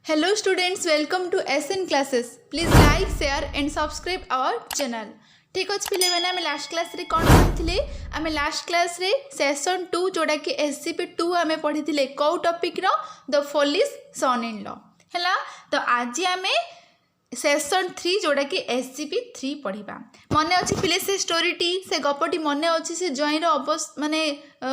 Hello students, welcome to SN classes. Please like, share and subscribe our channel. ठीक अच्छे पिले मैंने आम लास्ट क्लास रे कौन पढ़ी आम लास्ट क्लास रे सेशन 2 जोड़ा कि SCP-2 आम पढ़ी कौ टॉपिक रो the foolish son in law है। तो आज आम सेशन 3 जोड़ा कि SCP-3 पढ़ा। मन अच्छी पिले से स्टोरीटी से गपटी मन अच्छी से जईर माने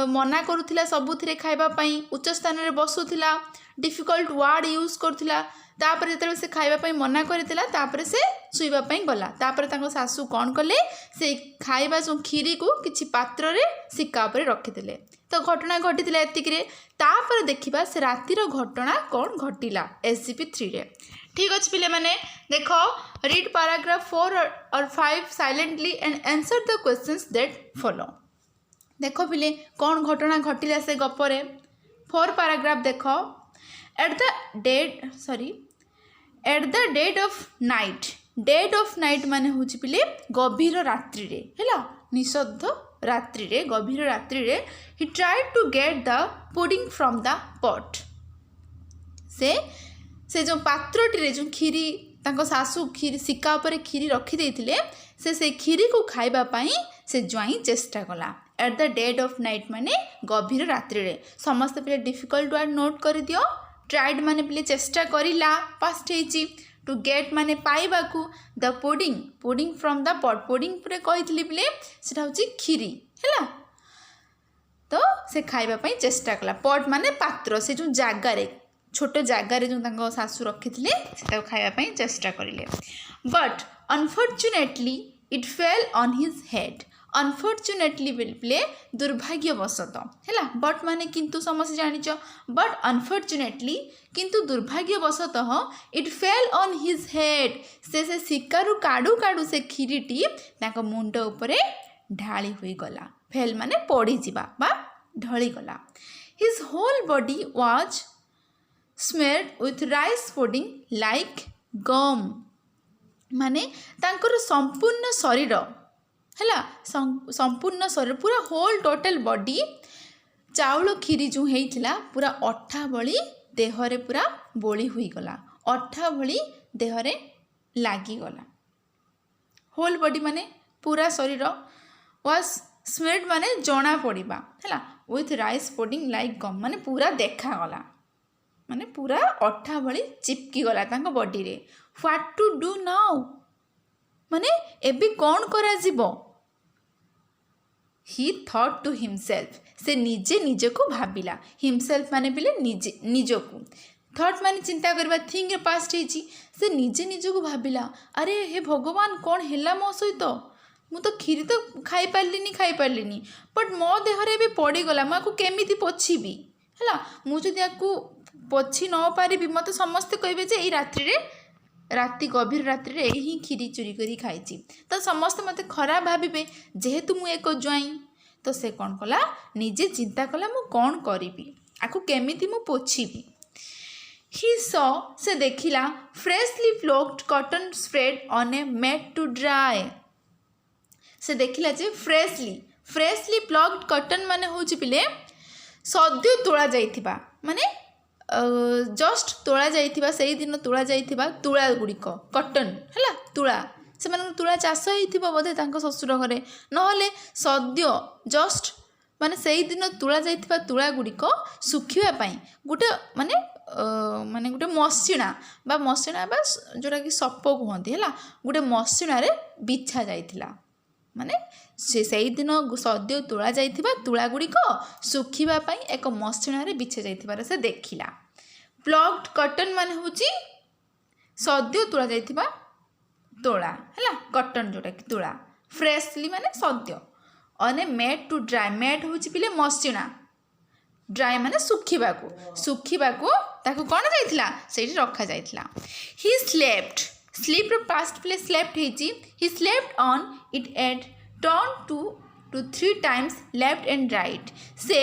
मना करूला सबुथिरे खाइबापी उच्च स्थान में बसुला डिफिकल्ट वार्ड यूज करूला तापर जो से खाइबापी मना करता से शुवाई गला तापर सासू कौन कले से खाइबा जो खीरी को किसी पात्र रे सिक्का पर रखिदे। तो घटना घटी एतिक देखा से रातिर घटना कौन घटिला SCP-3 रे। ठीक अच्छे पिले माने देख रीड पैराग्राफ 4 और 5 silently and answer the questions that follow. देख पिले कौन घटना घटिला से गपरे 4 पैराग्राफ देख at the dead of night माने हूँ पिले गभीर रात्रि रे हैला निशब्द रात्रि रे गभीर रात्रि रे he tried to get the pudding from the pot. से जो पात्रटी रे जो खीरी तांको सासू खीरी सिक्का पर खीरी रखी देथिले से खीरी को खाइबा पाई से ज्वाई चेष्टा कला। At the dead of night माने गभीर रात्रि रे समस्त पिले डिफिकल्ट वर्ड नोट कर दियो। ट्राइड माने पिले चेष्टा करिला पास्ट हेची टू गेट माने पाइबा को the pudding from the pot pudding पुरे कहितली पिले सेटा होची खीरी हैला। तो से खाइबा पई चेष्टा कला पॉट माने पात्र से जो जागारे छोट जगार जो तांको सासू रखी से खाइबा पई चेष्टा करिले but unfortunately it fell on his head. Unfortunately बोले दुर्भाग्यवशत है बट माने किंतु समस्त जानिच बट अनफॉर्चुनेटली किंतु दुर्भाग्यवशत it fell on his head से शिकारु काडू काडू से खीरीटी तांको मुंड उपरे ढाली हुई गला। फेल माने पड़ी जिबा बा ढली गला। His whole body was smeared with rice pudding like gum माने तांकर संपूर्ण शरीर है संपूर्ण शरीर पूरा होल टोटल बॉडी चाउल खीरी जो होता पूरा अठा भली देहरे पूरा बोली हुई गला अठा भली देहरे लागिगला। होल बॉडी माने पूरा शरीर वाज स्मेल्ड माने जना पड़िबा है with rice pudding like gum माने पूरा देखागला माने पूरा अठा भली चिपकी गला तांको बॉडी रे। व्हाट टू डू नाउ माने एबी कौन करा जीवो। ही थॉट टू हिमसेल्फ से निजे निजे को भाविला हिमसेल्फ माने बिले निजे निजो को थॉट माने चिंता करबा थिंग रे पास्ट हेची से निजे निजे को भाविला अरे हे भगवान कौन हेला मो सहित मु तो खीरी तो खाई पारलिनी बट मो देहरे भी पड़ी गला माको केमिति पोछीबी हैला मु जदि याकू पोछी न पारिबी मते समस्त कहबे जे ए राति गभीर रात्रि रे ही खीरी चोरी करी खाई तो समस्त मत खराब भावे जेहेतु मु एक ज्वाई तो से कौन कला निजे चिंता कला मु कौन करी आकु केमिति मु पोछीबी। ही सॉ से देखिला freshly flocked cotton spread on a mat to dry से देखिला जे फ्रेशली प्लग्ड कॉटन माने होची पिले सद्य तोड़ा जाइथिबा माने जस्ट तोड़ा जाइथिबा सही दिन तोड़ा जाइथिबा तुला गुड़िक कॉटन है तुला से तुला चाष होइथिबा बोधे तांको ससुर घरे नहले सद्य जस्ट माने सही दिन तुला जाइथिबा तुला गुड़िक सुखिबा पई गोटे माने गोटे मसिणा बा जोटा कि सप कहते है गोटे मसिणा रे बिछा जाइथिला माने से दिन सद्य तोड़ा जाइथिबा तुला गुड़िक सुखिबा पई एक मसिणा रे बिछा जाइथिबार से देखिला। प्लग्ड कॉटन माने होची सद्य तोड़ा जाइथिबा तोड़ा है कॉटन जोटा कि तुला फ्रेशली माने सद्य on a mat to dry mat होची पिले मसिणा ड्राई माने सुखिबा को ताको कोन जाइथिला सेठी रखा जाइथिला। ही स्लीप रो पास्ट प्ले स्लेप्ट हेची he slept on it at turn to 3 times left and right से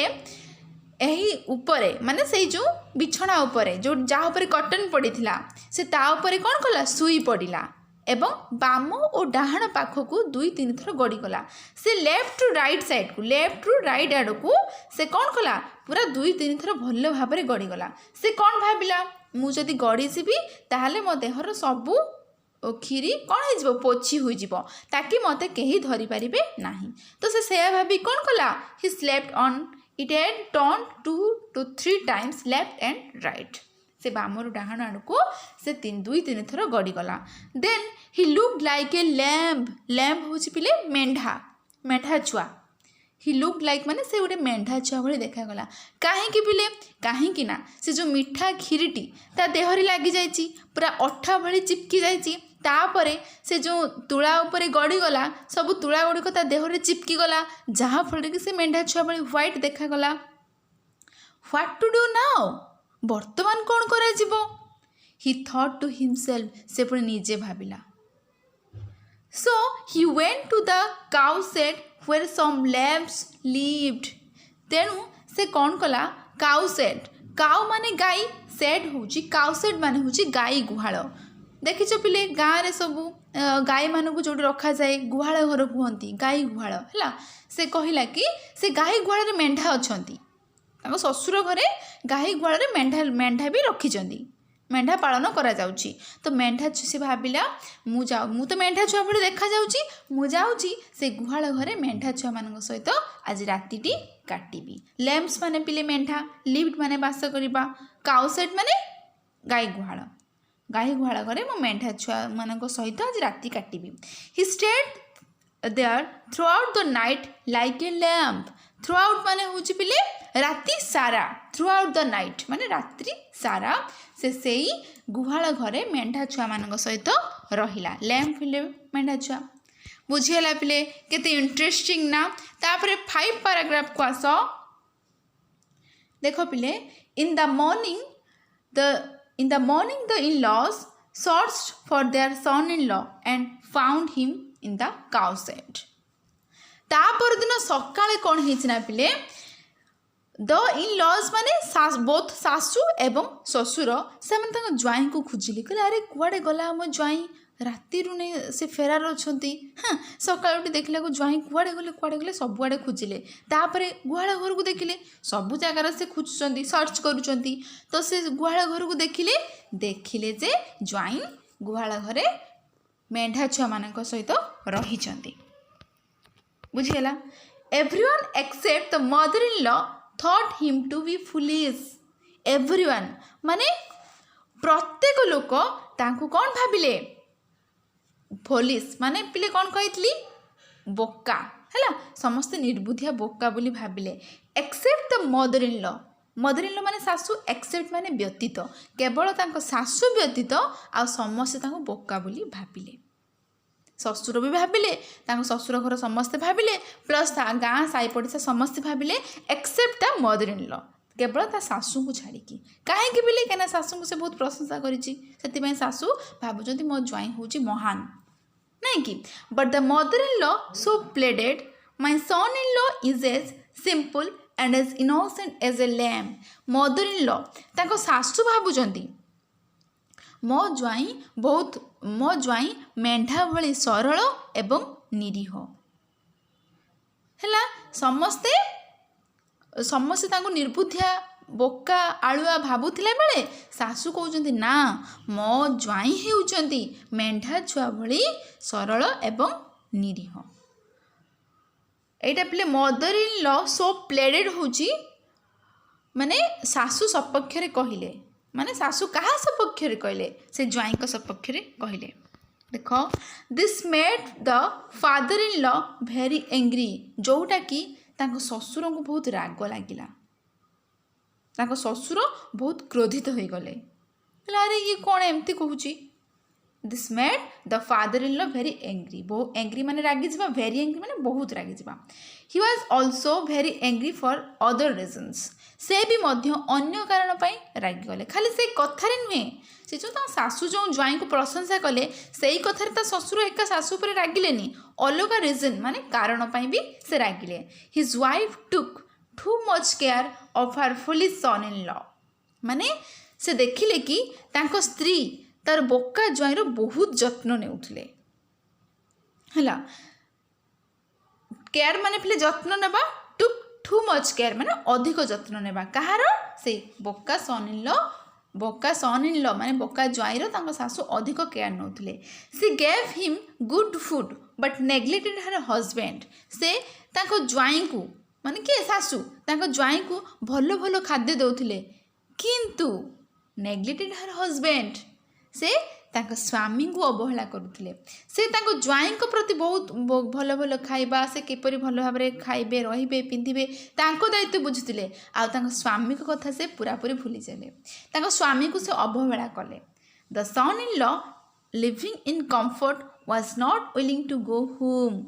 यही उपरे माने से जो बिछना उपरे जो जहाँ उपरे कॉटन पड़ीथिला से ता उपरे कौन कला सुई पड़िला एवं बाम और डाहाण पाखक 2-3 थर गड़ीगला से लेफ्ट टू राइट साइड को लेफ्ट टू राइट आड़ को से कौन कला पूरा 2-3 थर भल भाव में गड़ीगला। से कौन भाविला मुझे गड़ी जीवी ताहले मो देहर सबू खीरी कौन हो पोची हो ताकि मते कहीं धरी पारिबे नाही। तो से भाभी कौन कला ही slept on it and turn 2 to 3 times left and right. से बामर डाहाण आड़ को से 2-3 थर गड़ी गला। Then he looked like a lamp. Lamp हूँ पिले मेंढा मेंढा छुआ। ही लुक्ड लाइक माने से गोटे मेंढा छुआ भाई देखागला। कहीं पिले कहीं ना से जो मीठा खीरीटी ता देहरे लगी जाइए पूरा अठा भली चिपकी जाइए। तापरे से जो तुला उपरे गड़ी गला सब तुला गुड़िक ता देहरे चिपकी गला जहाँफल कि से मेंढा छुआ भाई व्हाइट देखागला। व्हाट टू डू नाउ वर्तमान कौन करा जीवो। ही थॉट टू हिमसेल्फ से पुणी निजे भाविला। So he went to the cow shed where some lambs lived। तेणु से कौन कला काउ सेड। काउ माने गाई सेड होची काउ सेड माने होची गाई गुहाल। देखिछ पिले गाँव रे सबू गाई मानक जो रखा जाए गुहाल घर कहती गाई गुहाल है। से कहला कि से गाई गुहाल रे मेंढा अच्छी ससुर घरे गाई गुहाल रे मेंढा भी रखिंट मेंढा पालन करा जाउची। तो मेंढा से भाविला मु तो मेंढा छुआ भली देखा जाउची मु जाउची से गुहाल घरे मेंढा छुआ मान सहित आज रातिटी काटिबी। लैम्प्स माने पिले मेंढा लिव्ड माने बास करिबा काउ सेट माने गाई गुहाल घरे मो मेंढा छुआ मान सहित आज राति काटिबी। He stayed there throughout the night like a lamp. Throughout माने होची पिले राति सारा थ्रू आउट द नाइट माने रात्रि सारा से गुहाल घरे मेंढा छुआ मान सहित रहिला। लैम्प पिले मेंढा छुआ बुझीगला पिले केते इंटरेस्टिंग ना। तापरे 5 पैराग्राफ को आस देखो पिले इन the morning the in-laws searched for their son-in-law and found him in the cow shed। ता पर दिन सकाळे कौन होइछना पिले द इन-लॉज माने बोथ सासू एवं ससुर से ज्वाई को खोजिले कहले अरे कुआडे गला आम ज्वाई राति नहीं से फेरार अच्छा। हाँ सका देखला ज्वाई कुआडे गले सबुआड़े खोजिले। तापर गुहाल घर को देखिले सबू जगार से खोजुंट सर्च करुँच। तो से गुहाल घर को देखिले जे ज्वाई गुहाल घरे मेंढा छुआ मान सहित रही। बुझीगला। Everyone except the mother in law thought him to be foolish. Everyone माने प्रत्येक लोक तांको कौन भाविले फुलिश माने पिले कौन कही बोका है समस्ते निर्बुद्धिया बोका बोली भाविले। Except the mother in law माने सासू एक्सेप्ट माने व्यतीत केवल तांको सासू व्यतीत आ समस्ते तांको बोका बोली भाविले। ससुर भी भाविले ससुर घर समस्ते भाविले प्लस गाँ साई पड़ोसा समस्ते भाविले except the mother in law केवल ता सासू को छाड़िकी। कहीं बोले कहीं सासू को से बहुत प्रशंसा करी सासू भावुं मो ज्वाई हूँ महान नहीं कि। But the mother in law so pleaded my son in law is as simple and as innocent as a lamp. Mother in law सासू भावुं मो ज्वाई मेंढा भली सरल एवं निरीह है। समस्ते तांको निर्बुद्धिया बोका आलुआ भावुला बेले सासू कहते ना मो ज्वाई होउचंती मेंढा छुआ भली सरल एवं निरीह। एटा पिले मदर इन लॉ सो प्लेडेड होची माने सासू सपक्ष रे कहिले माने सासू कहा सपक्ष रे कहले से ज्वाई को सपक्ष रे कहले। देखो this made the father in law very angry जोटा कि तांको ससुर को बहुत राग लगिला। तांको ससुर बहुत क्रोधित हो गले अरे ये कौन एमती कहूची। This made the father in law very angry बहुत एंग्री माने रागी जावा भेरी एंग्री माने बहुत रागी जावा। He was also very angry for other reasons से भी मध्य अन्य कारण पाई रागी गले। खाली से कथारे नुहे से जो सासू जो ज्वाई को प्रशंसा कले से कथारे ता ससुर एका सासू पर रागिलेनी अलग रीजन माने कारण पाई भी से रागिले। His wife took too much care of her foolish son in law माने से देखिले कि तांको स्त्री तार बोका ज्वाईर बहुत जत्न नेउथले हला। केयर माने पिले जत्न नेबा टुक टू मच केयर माने अधिक जत्न नेबा कहार से बोका सन इन लॉ बका सन इन लॉ माने बका ज्वाईर तांको सासू अधिक केयर नौथिले she gave him good food but neglected her husband से तांको ज्वाई को माने के सासू तांको ज्वाई को भलो भलो खाद्य दौथिले किंतु नेग्लेक्टेड हर हजबैंड से तांको स्वामी को अवहेला करुथिले से तांको ज्वाई को प्रति बहुत भलो भलो खाइबा से किपरि भलो भाबरे खाइबे रहिबे पिंधिबे तांको दायित्व बुझुथिले आ तांको स्वामी को कथा से पूरा पूरी भूली जाले तांको स्वामी को से अवहेला कले the son in law living in comfort was not willing to go home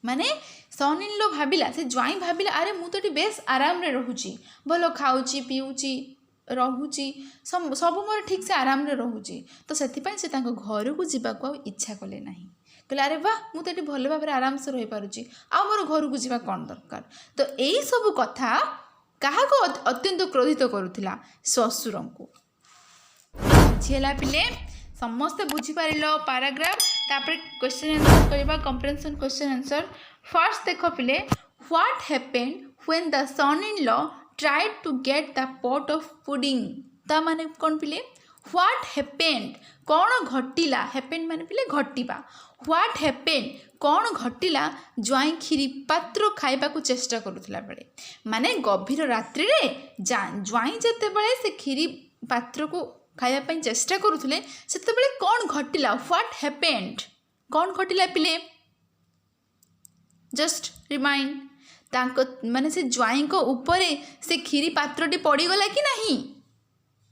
माने सन इन लॉ भाबिला से ज्वाई भाबिला अरे मु तो बेस आराम रे रहूची भलो खाऊची पीऊची रहुची सब मोर ठीक से आराम रे रहूची तो सेतिपाई से तांको घर को जीवा को इच्छा कले नहीं कहले अरे वाह मु तो भल भाव आराम से रही पारुची आ मोर घर को जीवा कौन दरकार तो यही सब कथा कहा को अत्यंत क्रोधित करुथिला ससुर को झेला पिले समस्त बुझी पारिलो पैराग्राफ तापर क्वेश्चन आंसर करबा कंप्रेहेंशन क्वेश्चन आंसर फर्स्ट देखो पिले what happened when the son in law tried to get the pot of pudding ता माने कौन पिले व्हाट हैपेंड कौन घटिला हैपेंड माने पिले घटिबा व्हाट हैपेंड कौन घटिला ज्वाई खीरी पात्र खाइबा को चेष्टा करुथिला बेले माने गभीर रात्रि रे ज्वाई जते बेले से खीरी पात्र को खाइबा पई चेष्टा करुथिले सेते बेले कौन घटिला व्हाट हैपेंड कौन घटिला पिले जस्ट रिमाइंड तांको माने से ज्वाई को ऊपर से खीरी पात्रटी पड़ीगला कि नहीं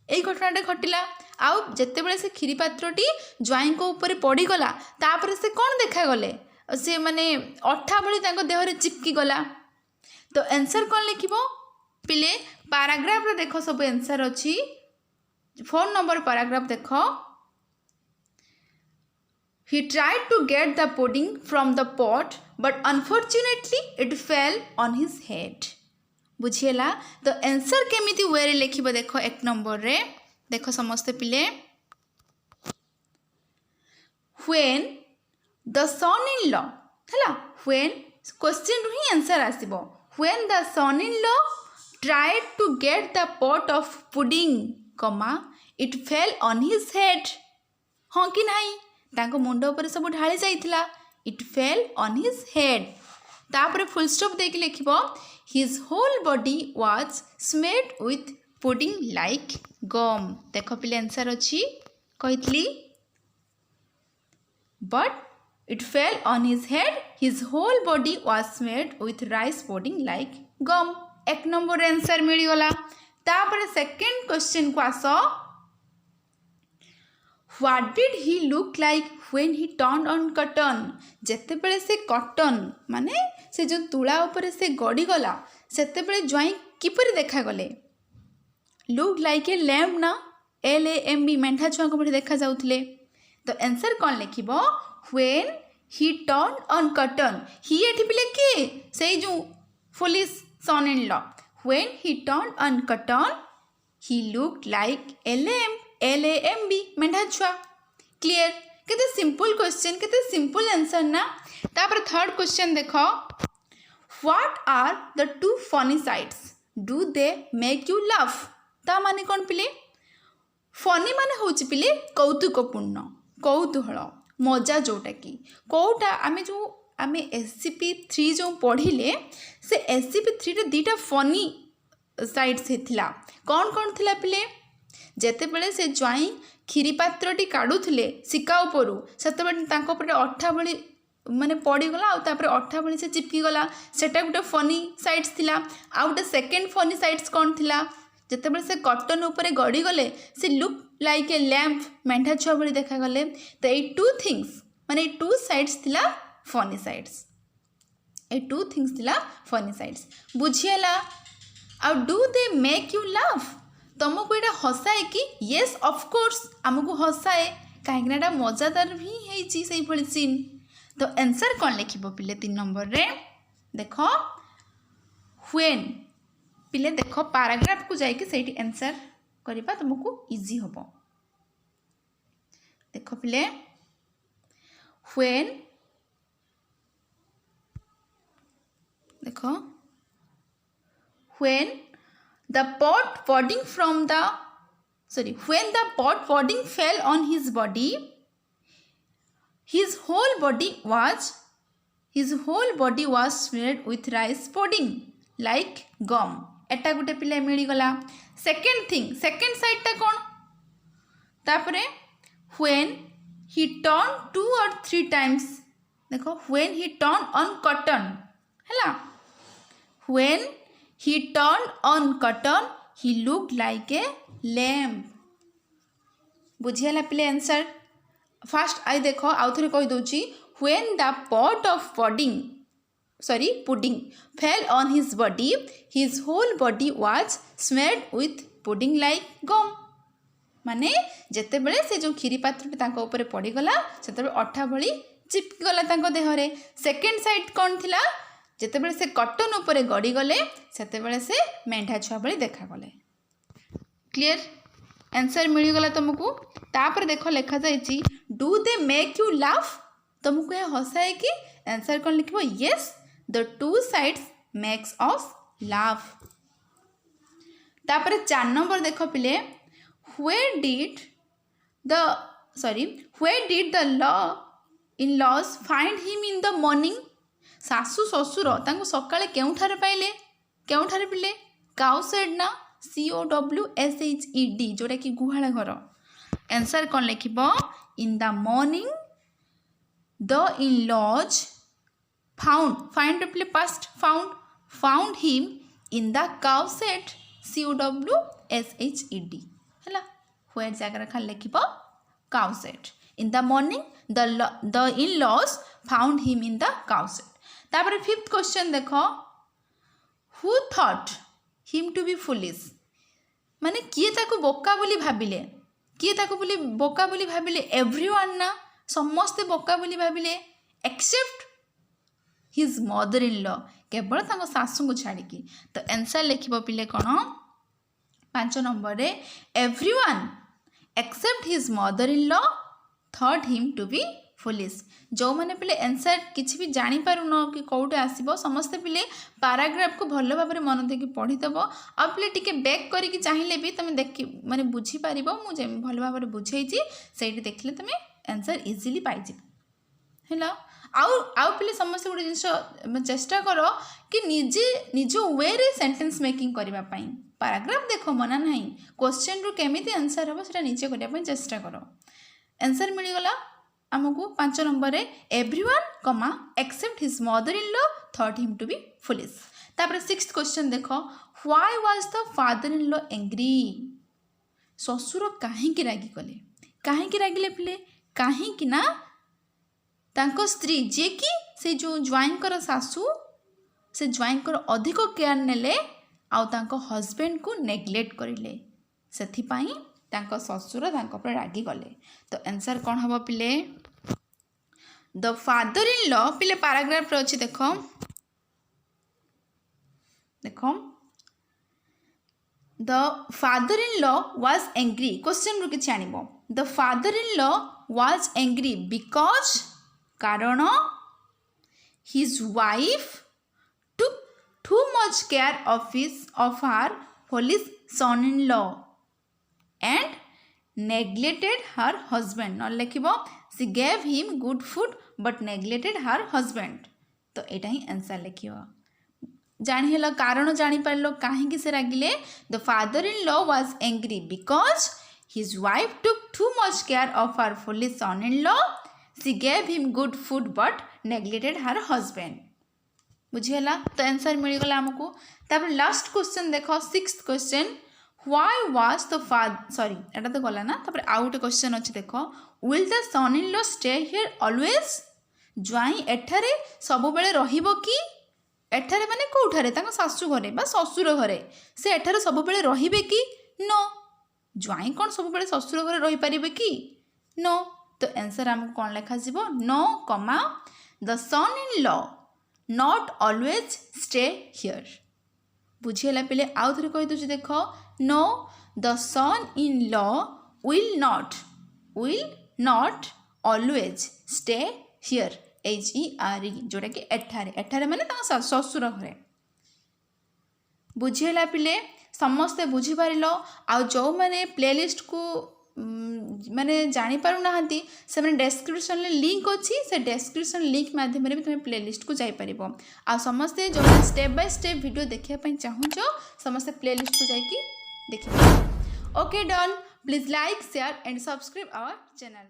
यही घटनाटा घटिला आउ जिते बड़े से खीरी पात्रटी ज्वाई को ऊपर पड़ीगला तापर से कौन देखा गले से माने अठा भली तांको देह रे चिपकी गला तो आंसर कौन लिखिबो पिले पैराग्राफ रे देखो सब आंसर अछि 4 नंबर पैराग्राफ देखो He tried to get the pudding from the pot, but unfortunately it fell on his head. बुझिएला तो आंसर केमिति वे रे लिखिबो देखो 1 नंबर रे देखो समस्त पिले when the son in law हला when क्वेश्चन रू ही answer आसीबो when the son in law tried to get the pot of pudding comma it fell on his head हां कि नहीं तांको मुंड ऊपर सब ढाली जाइथिला it fell on his head तापर फुल स्टॉप देके लिखिबो his whole body was smeared with pudding like gum देखो पिले आंसर अछि कहितली but it fell on his head his whole body was smeared with rice pudding like gum 1 number answer मिली गला तापर सेकंड क्वेश्चन को आसो What did he look like when he turned on cotton? जेते बेले से कॉटन माने से जो तुला ऊपर से गड़ी गला सेते बेले ज्वाई किपरि देखा गले लुक लाइक ए लैम्प ना LAMB मेंढा छुआ को देखा जाउथले तो आंसर कौन लिखिबो when he turned on cotton ही एठी पिले के से जो foolish son in law when he turned on cotton he looked like a lamp LAMB मेंढा छुआ क्लियर केते सिंपल क्वेश्चन केते सिंपल आंसर ना तापर थर्ड क्वेश्चन देखो what are the two funny sides do they make you laugh ता माने कौन पिले फनी माने होची पिले कौतुकपूर्ण कौतूहल मजा जोटा कि कोटा आमे जो आमे SCP-3 जो पढ़िले से SCP-3 रे दीटा फनी साइड्स हेथिला कौन थिला पिले जेते बेले से ज्वाई खीरी पात्रटी काढुथिले सिका उपरु सेते बेले तांको परे अठा भली माने पड़ी गला आ तापर अठा भली से चिपकी गला सेटा गुटे फनी साइड्स थिला आ गुटे सेकंड फनी साइड्स कोन थिला जेते बेले से कॉटन ऊपर गड़ी गले से लुक लाइक ए लैम्प मेंढा छुआ भली देखा गले तो ए टू थिंग्स माने टू साइड्स थिला फनी साइड्स ए टू थिंग्स थिला फनी साइड्स बुझियला आ do they make you laugh तुमको यहाँ हसाए कि येस ऑफ कोर्स आमको हसाए कहीं मजादार भी है सीन तो आंसर कौन लिखिबो पिले 3 नंबर रे देखो व्हेन पिले देखो पैराग्राफ को जाइए से आंसर करबा तुमको इजी होबो देखो पिले व्हेन देखो when the pot budding from the sorry, when the pot pudding fell on his body, his whole body was smeared with rice pudding like gum. एटा गोटे पिले मिलगला. सेकेंड थिंग, सेकेंड साइड टा कौन तापरे when he turned 2 or 3 times, देखो when he turned on cotton हैला, when he turned on cotton he looked like a lamb. बुझियाला पिले answer. Fast आई देखो आउ थे कही दूची. when the pot of pudding fell on his body, his whole body was smeared with pudding like gum. माने जेते बेले से जो खीरी पात्रटी तांको ऊपर पड़ीगला सेते अठा भली चिपकी गला तांको देहरे. सेकेंड साइड कौन थिला, जेते बेले से कटन ऊपर गड़ी गले सेते बेले से मेंढा छुआ भली देखा गले. क्लियर, आंसर मिलगला तुमको. तापर देखो लिखा जाइछि do they make you laugh, तुमको ये हसाए कि आंसर कौन लिखबो. Yes, the two sides makes us laugh. तापर 4 नंबर देखो पिले, where did the law-in-laws find him in the morning? सासु ससुर तांको सकाळे केउठारे पाइले, केउठारे पिले काउ शेड ना COWSHED जोटा कि गुहाळ घर. आंसर कौन लिखिबो. In the morning the in-laws find पिले past found him in the cow shed COWSHED हैला. where जगह खाली लिखिबो cow shed. in the morning the in-laws found him in the cow shed. तापर 5th क्वेश्चन देखो, who thought him to be foolish, माने किए ताको बोका बोली भाबिले, किए ताको बोली बोका बोली भाबिले. एवरीवन ना समस्ते बोका बोली भाबिले except his mother in law, केवल ताको सासू को छाड़िकी. तो आंसर लिखिबो पिले कोन 5 नंबर रे, everyone except his mother in law thought him to be foolish. जो मैंने पिले आंसर किसी भी जानी पारुन कि कौटे आसब समस्ते पिले पैराग्राफ को भल भाव मन देकी पढ़ीदेव. आ पिले टिके बैक करके चाहिए भी तुम देख माने बुझीपार मुझे भल भाव बुझे से देखले तुम आंसर इजिली पाइज है. आउ पिले समस्त गोटे जिन चेष्टा कर कि निजे निज वे रे सेंटेंस मेकिंग करने. पैराग्राफ देख मना ना, क्वेश्चन रु केमिति आंसर हम से निजे करने चेष्टा कर. आंसर मिलगला आमको 5 नंबर रे, everyone comma except his mother in law thought him to be foolish. तापर 6th क्वेश्चन देखो, why was the father in law angry, ससुर काहेकि रागी गले, काहेकि रागिले पिले काहेकि ना तांको स्त्री जे कि से जो ज्वाइंकर सासू से ज्वाइंकर अधिक केयर नेले आउ तांको हस्बैंड को नेग्लेक्ट करिले, सेथि पई तांको ससुर तांको पर रागी गले. तो आंसर कौन हम पिले, द फादर इन लॉ पिले पैराग्राफ रे अछि देखो देखो the father in law was angry. Question रु किछि आनिबो. The father in law was angry because कारण his wife took too much care of her foolish son in law and neglected her husband. न लिखिबो she gave him good food but neglected her husband. तो एटा ही answer लिखिबो. जानि hello कारण जानि पारलो काहेकि से रागिले. The father in law was angry because his wife took too much care of her foolish son in law. she gave him good food but neglected her husband. बुझिला. तो answer मिलगला हमको. तापर लास्ट क्वेश्चन देखो 6th question, why was the father sorry एटा तो गला ना. तापर आउ गोटे क्वेश्चन अछि देखो, will the son in law stay here always, ज्वाई एठारे सब बेले रहिबो कि, एठारे माने कोठारे तांको सासू घरे बा ससुर घरे से एठारे सब बेले रहिबे कि नो, ज्वाई कोन सब बेले ससुर घरे रहि परिबे कि नो. तो आंसर हमको कौन लिखा जीवो, no comma the son in law not always stay here. बुझेला पिले आउ थरे कहि दोछि देखो, no the son in law will not always stay here HERE जोटा कि एठारे एठारे माने ता ससुर घरे. बुझीला पिले समस्ते बुझीपार आ जो मैंने प्लेलिस्ट को माने जानी पारु नाहंती से मैंने डेस्क्रिप्शन में लिंक अच्छी से डेस्क्रिप्शन लिंक माध्यम भी तुम प्लेलिस्ट को जापर आ समस्ते जो स्टेप बाय स्टेप वीडियो देखा चाहूच समस्ते प्लेलिस्ट को जाकि देखिए। Okay done, please like share and subscribe our channel.